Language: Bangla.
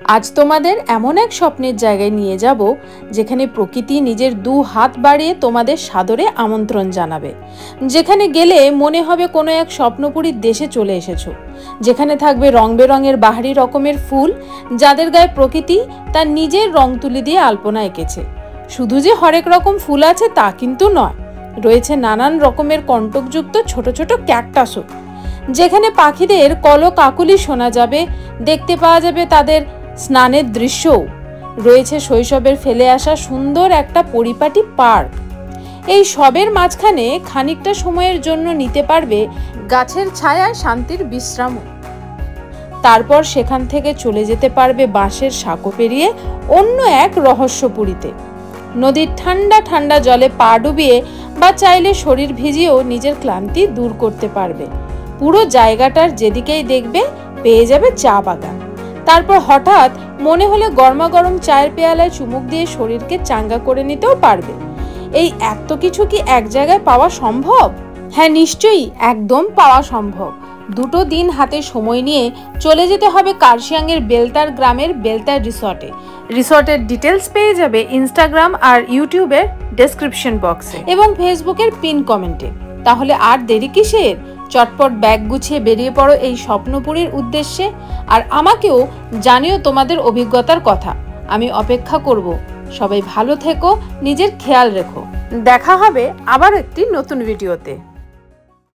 আজ তোমাদের এমন এক স্বপ্নের জায়গায় নিয়ে যাব যেখানে প্রকৃতি নিজের 2 হাত বাড়িয়ে তোমাদের সাদরে আমন্ত্রণ জানাবে, যেখানে গেলে মনে হবে কোনো এক স্বপ্নপুরীর দেশে চলে এসেছো, যেখানে থাকবে রং বেরঙের বাহারি রকমের ফুল, যাদের গায়ে প্রকৃতি তার নিজের রং তুলি দিয়ে আলপনা এঁকেছে। শুধু যে হরেক রকম ফুল আছে তা কিন্তু নয়, রয়েছে নানান রকমের কণ্টকযুক্ত ছোট ছোট ক্যাকটাসও, যেখানে পাখিদের কলকাকলি শোনা যাবে, দেখতে পাওয়া যাবে তাদের স্নানের দৃশ্যও। রয়েছে শৈশবের ফেলে আসা সুন্দর একটা পরিপাটি পার্ক। এই সবের মাঝখানে খানিকটা সময়ের জন্য নিতে পারবে গাছের ছায়ায় শান্তির বিশ্রাম। তারপর সেখান থেকে চলে যেতে পারবে বাঁশের সাঁকো পেরিয়ে অন্য এক রহস্যপুরীতে। নদীর ঠান্ডা ঠান্ডা জলে পা ডুবিয়ে বা চাইলে শরীর ভিজিয়েও নিজের ক্লান্তি দূর করতে পারবে। পুরো জায়গাটার যেদিকেই দেখবে পেয়ে যাবে চা বাগান। তারপর হঠাৎ মনে হলে গরমাগরম চায়ের পেয়ালায় চুমুক দিয়ে শরীরকে চাঙ্গা করে নিতেও পারবে। এই এত কিছু কি এক জায়গায় পাওয়া সম্ভব? হ্যাঁ, নিশ্চয়ই, একদম পাওয়া সম্ভব। 2 দিন হাতে সময় নিয়ে চলে যেতে হবে কার্শিয়াংয়ের বেলতার গ্রামের বেলতার রিসর্টে। রিসর্টের ডিটেলস পেয়ে যাবে ইনস্টাগ্রাম আর ইউটিউবের ডেসক্রিপশন বক্সে এবং ফেসবুকের পিন কমেন্টে। তাহলে আর দেরি কিসের? চটপট ব্যাগ গুছিয়ে বেরিয়ে পড়ো এই স্বপ্নপুরীর উদ্দেশ্যে। আর আমাকেও জানিও তোমাদের অভিজ্ঞতার কথা, আমি অপেক্ষা করব। সবাই ভালো থেকো, নিজের খেয়াল রেখো। দেখা হবে আবার একটি নতুন ভিডিওতে।